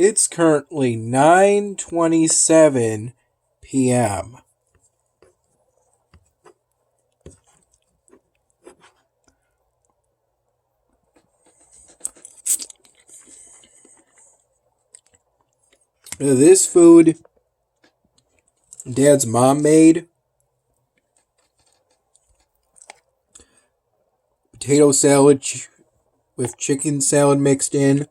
It's currently 9:27 p.m. This food Dad's mom made, potato salad with chicken salad mixed in,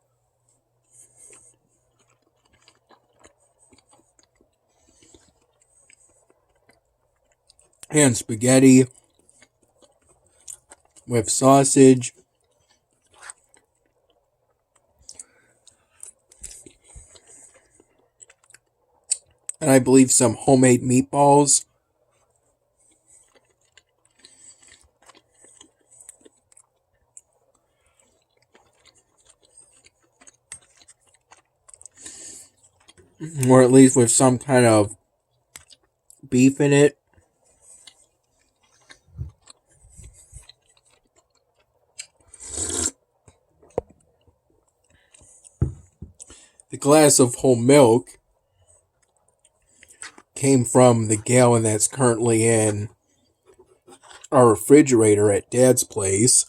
and spaghetti with sausage, and I believe some homemade meatballs. Or at least with some kind of beef in it. The glass of whole milk came from the gallon that's currently in our refrigerator at Dad's place.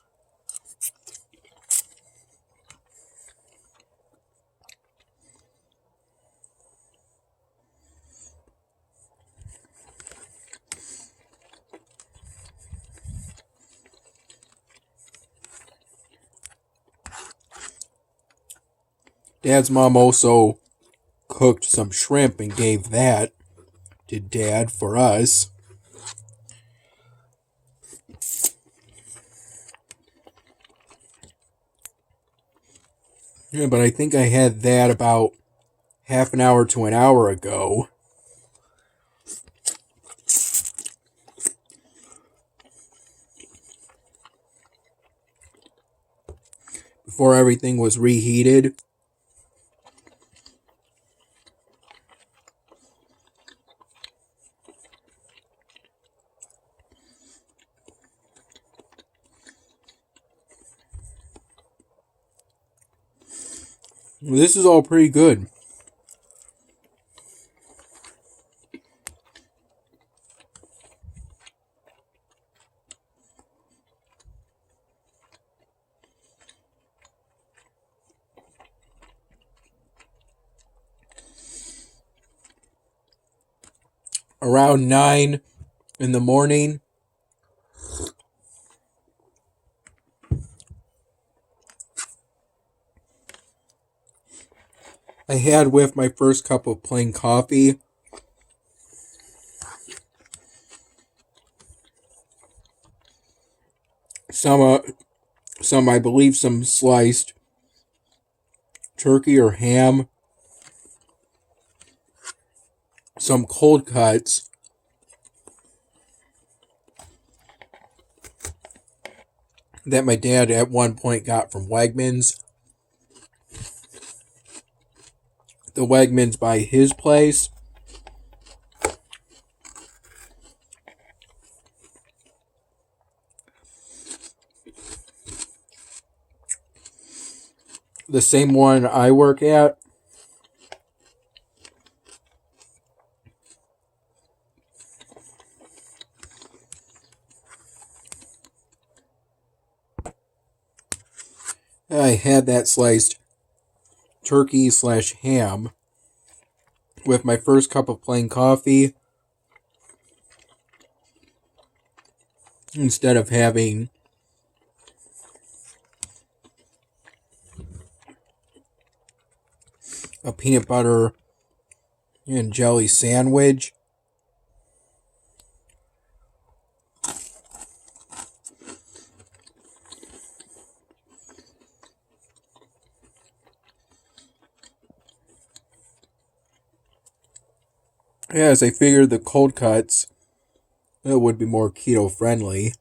Dad's mom also cooked some shrimp and gave that to Dad for us. Yeah, but I think I had that about half an hour to an hour ago. Before everything was reheated. This is all pretty good. Around 9 in the morning, I had with my first cup of plain coffee some I believe some sliced turkey or ham, some cold cuts, that my dad at one point got from Wegmans. The Wegmans by his place. The same one I work at. I had that sliced turkey / ham with my first cup of plain coffee instead of having a peanut butter and jelly sandwich. Yes, I figured the cold cuts would be more keto friendly.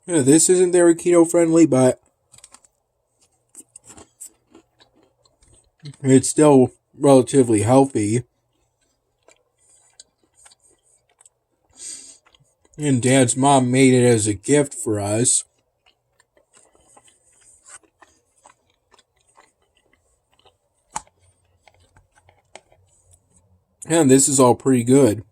Yeah, this isn't very keto friendly, but it's still relatively healthy. And Dad's mom made it as a gift for us. And this is all pretty good.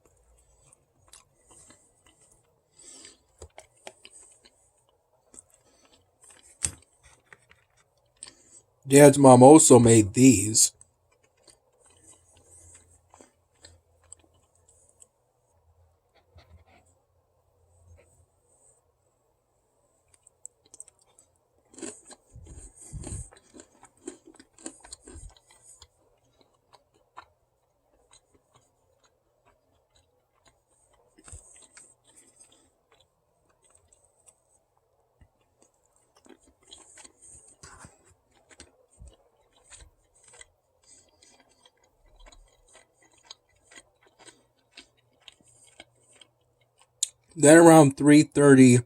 Dad's mom also made these. Then around 3:30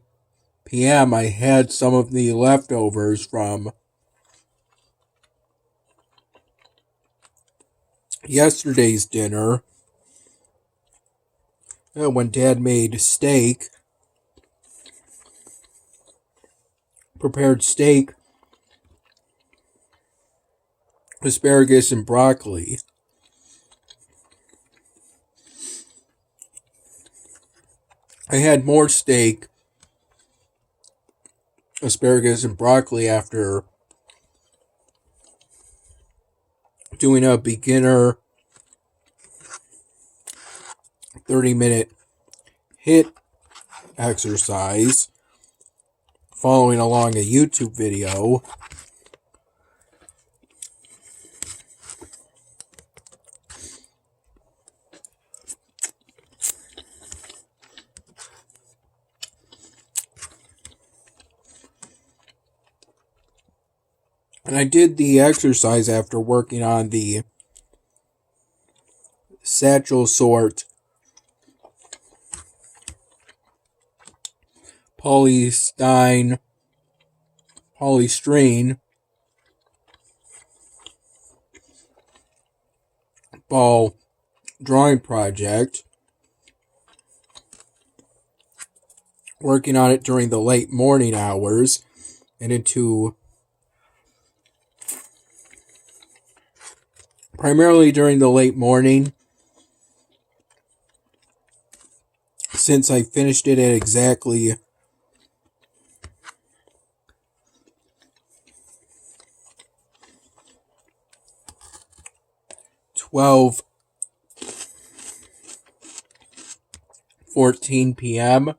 p.m. I had some of the leftovers from yesterday's dinner. When Dad made steak, prepared steak, asparagus, and broccoli. I had more steak, asparagus, and broccoli after doing a beginner 30-minute HIIT exercise, following along a YouTube video. And I did the exercise after working on the satchel sort polystyrene ball drawing project. Working on it during the late morning hours and into primarily during the late morning, since I finished it at exactly 12:14 p.m.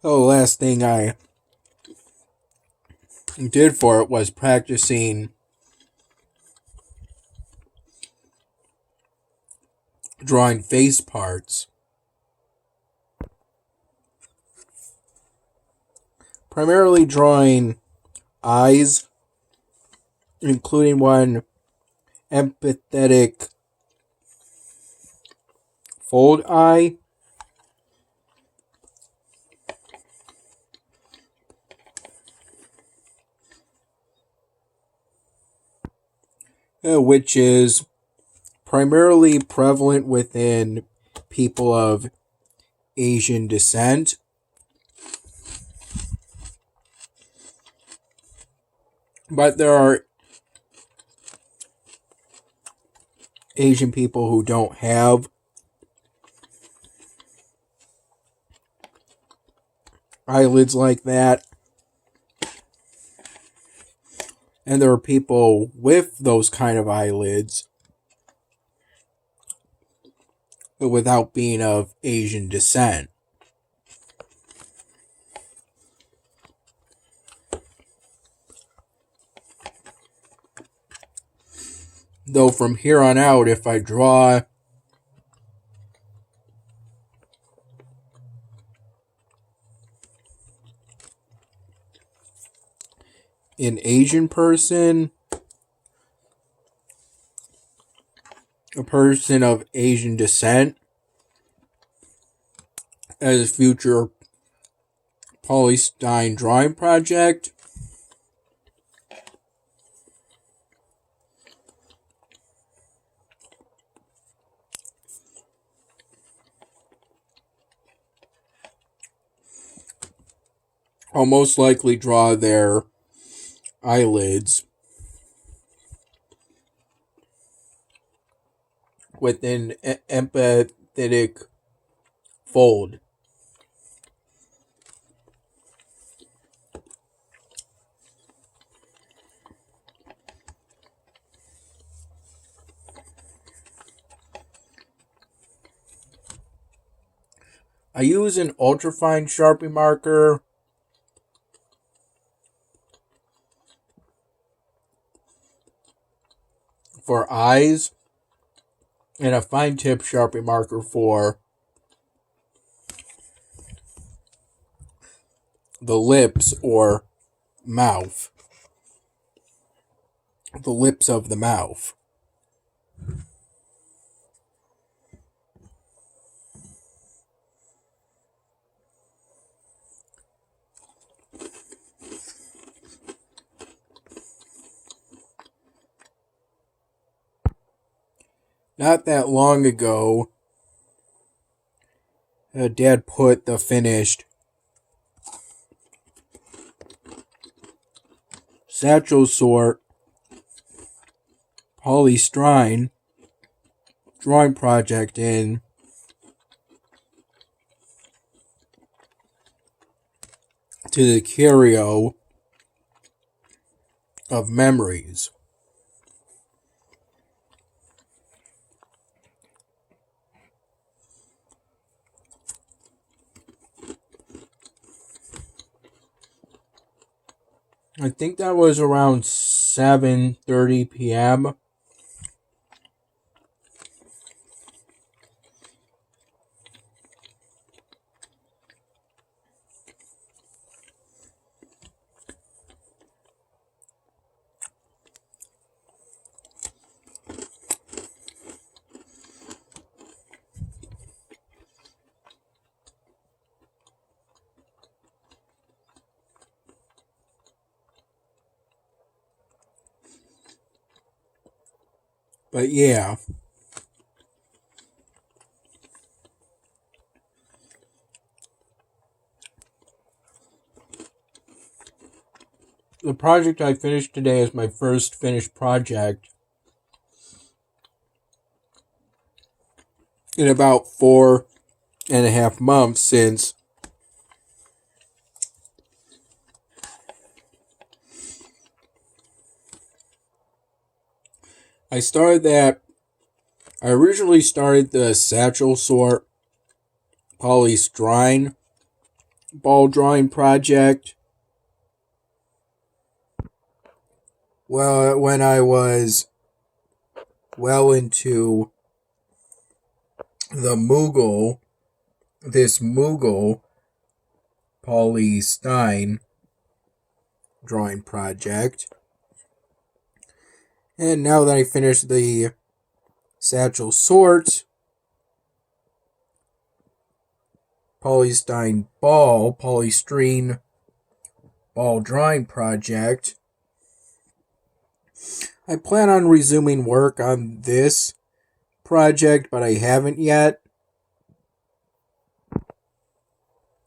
The last thing I did for it was practicing drawing face parts. Primarily drawing eyes, including one empathetic fold eye, which is primarily prevalent within people of Asian descent. But there are Asian people who don't have eyelids like that. And there are people with those kind of eyelids without being of Asian descent. Though from here on out, if I draw an Asian person, a person of Asian descent, as a future polystyrene drawing project. I'll most likely draw their eyelids with an empathetic fold. I use an ultrafine Sharpie marker for eyes and a fine tip Sharpie marker for the lips or mouth. The lips of the mouth. Not that long ago, Dad put the finished satchel sort polystyrene drawing project in to the curio of memories. I think that was around 7:30 p.m. But yeah. The project I finished today is my first finished project in about 4.5 months since I originally started the satchel sort polystyrene ball drawing project. Well, when I was well into this Moogle polystyrene drawing project. And now that I finished the satchel sort polystyrene ball drawing project, I plan on resuming work on this project, but I haven't yet,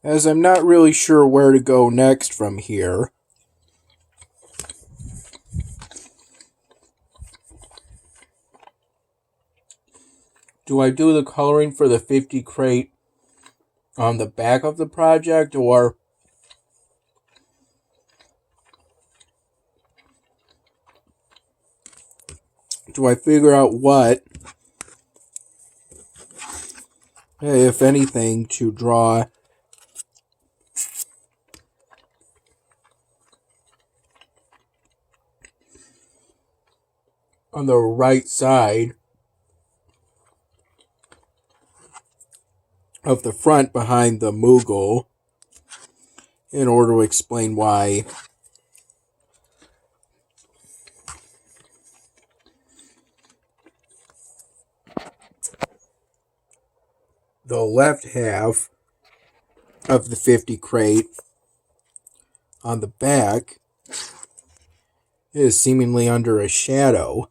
as I'm not really sure where to go next from here. Do I do the coloring for the 50 crate on the back of the project, or do I figure out what, if anything, to draw on the right side of the front behind the Moogle in order to explain why the left half of the 50 crate on the back is seemingly under a shadow.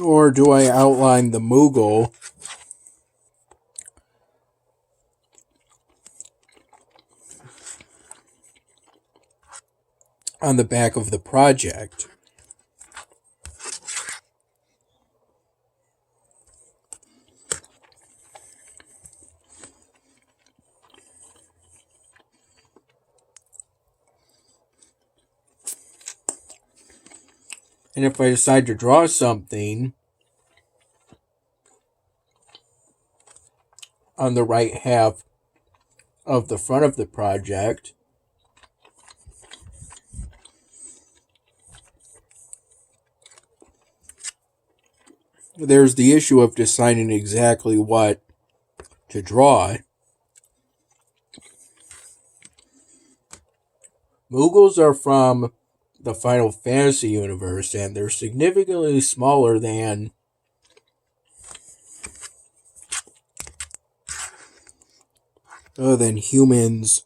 Or do I outline the Moogle on the back of the project? And if I decide to draw something on the right half of the front of the project, there's the issue of deciding exactly what to draw. Moogles are from the Final Fantasy universe, and they're significantly smaller than humans,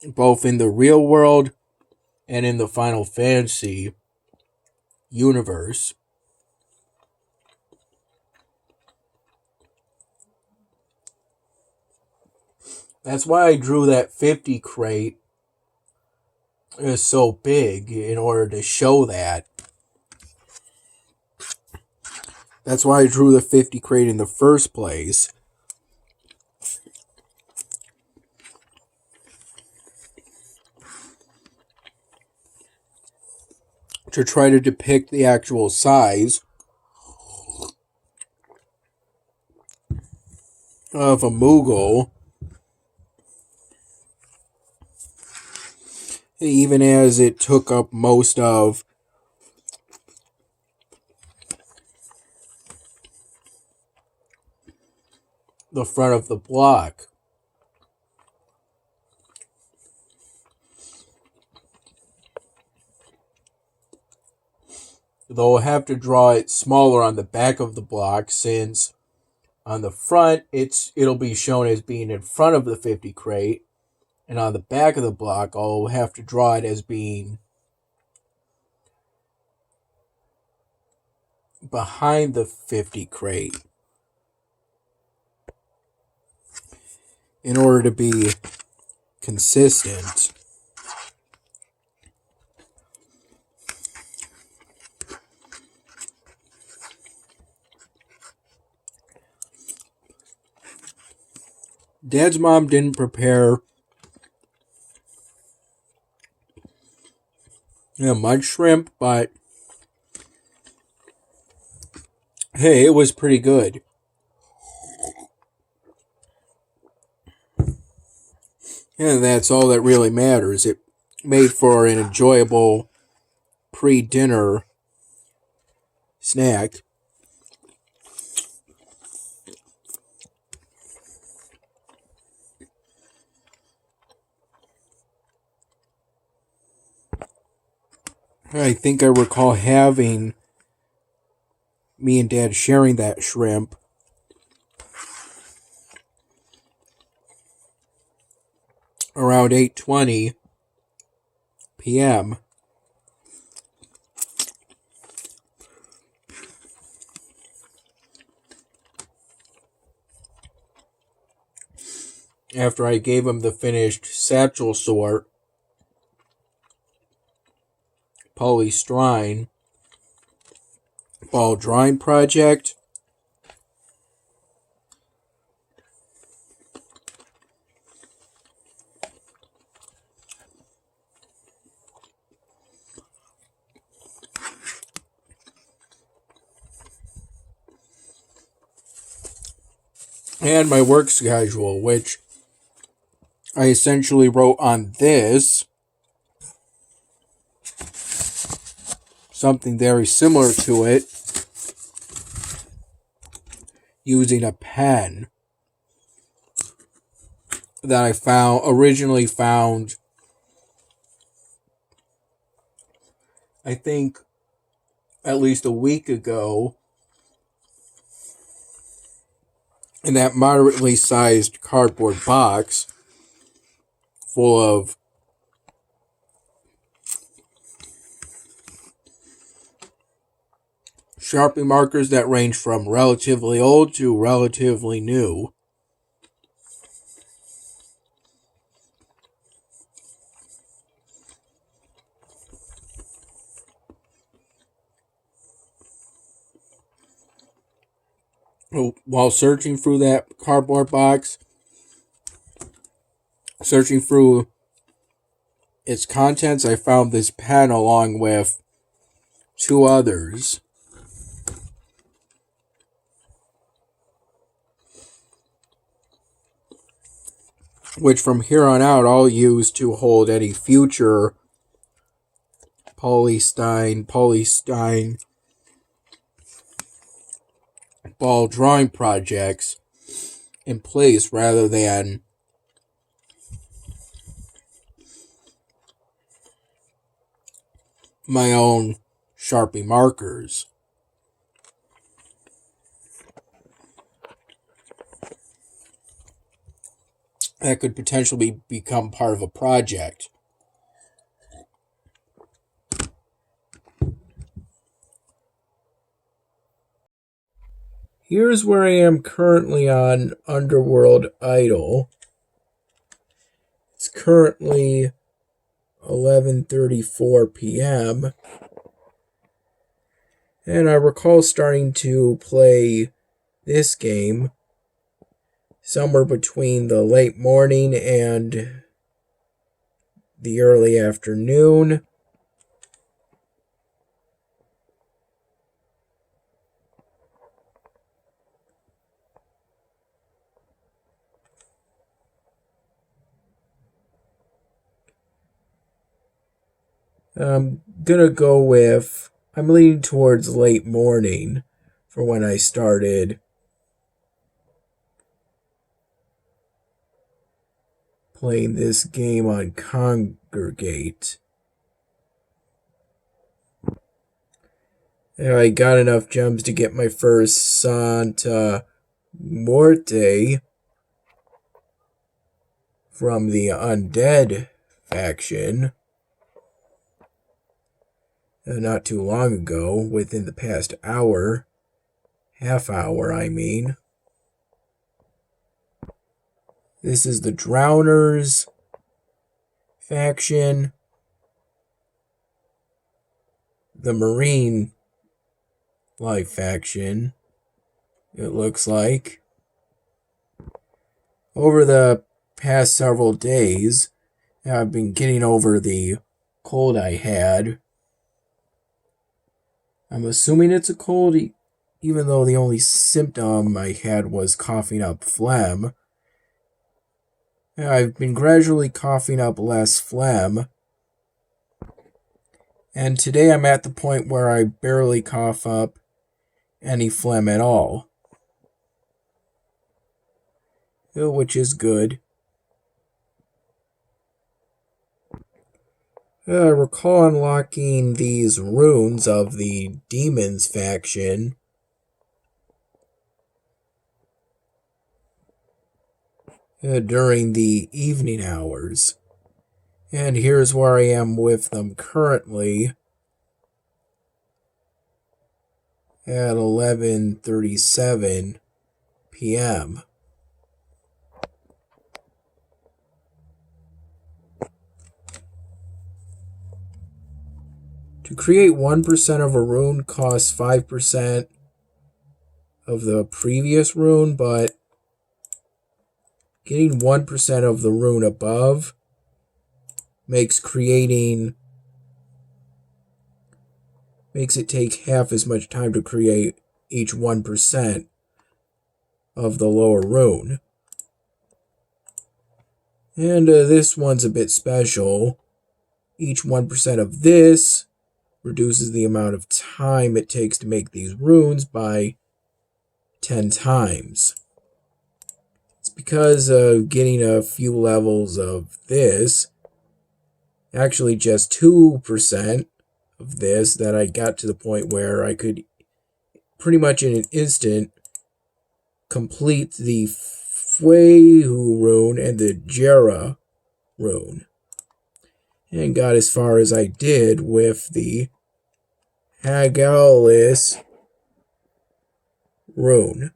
both in the real world and in the Final Fantasy universe. That's why I drew that 50 crate is so big, in order to show that. That's why I drew the 50 crate in the first place. To try to depict the actual size of a Moogle, even as it took up most of the front of the block. Though I'll have to draw it smaller on the back of the block, since on the front it'll be shown as being in front of the 50 crate, and on the back of the block I'll have to draw it as being behind the 50 crate in order to be consistent. Dad's mom didn't prepare much shrimp, but hey, it was pretty good. And that's all that really matters. It made for an enjoyable pre-dinner snack. I think I recall having me and Dad sharing that shrimp around 8:20 p.m. After I gave him the finished satchel sort polystyrene ball drawing project. And my work schedule, which I essentially wrote on this something very similar to it using a pen that I originally found, I think, at least a week ago, in that moderately sized cardboard box full of Sharpie markers that range from relatively old to relatively new. While searching through that cardboard box, searching through its contents, I found this pen along with two others, which from here on out I'll use to hold any future polystyrene ball drawing projects in place rather than my own Sharpie markers. That could potentially become part of a project. Here's where I am currently on Underworld Idle. It's currently 11:34 p.m. And I recall starting to play this game somewhere between the late morning and the early afternoon. I'm leaning towards late morning for when I started playing this game on Kongregate. I got enough gems to get my first Santa Muerte from the Undead faction not too long ago, within the past hour. Half hour, I mean. This is the Drowners faction. The Marine Life faction, it looks like. Over the past several days, I've been getting over the cold I had. I'm assuming it's a cold, even though the only symptom I had was coughing up phlegm. I've been gradually coughing up less phlegm. And today I'm at the point where I barely cough up any phlegm at all, which is good. I recall unlocking these runes of the Demons faction during the evening hours. And here's where I am with them currently at 11:37 p.m. To create 1% of a rune costs 5% of the previous rune, but getting 1% of the rune above makes it take half as much time to create each 1% of the lower rune. And this one's a bit special. Each 1% of this reduces the amount of time it takes to make these runes by 10 times. It's because of getting a few levels of this, actually just 2% of this, that I got to the point where I could pretty much in an instant complete the Fuehu rune and the Jera rune. And got as far as I did with the Hagalis rune.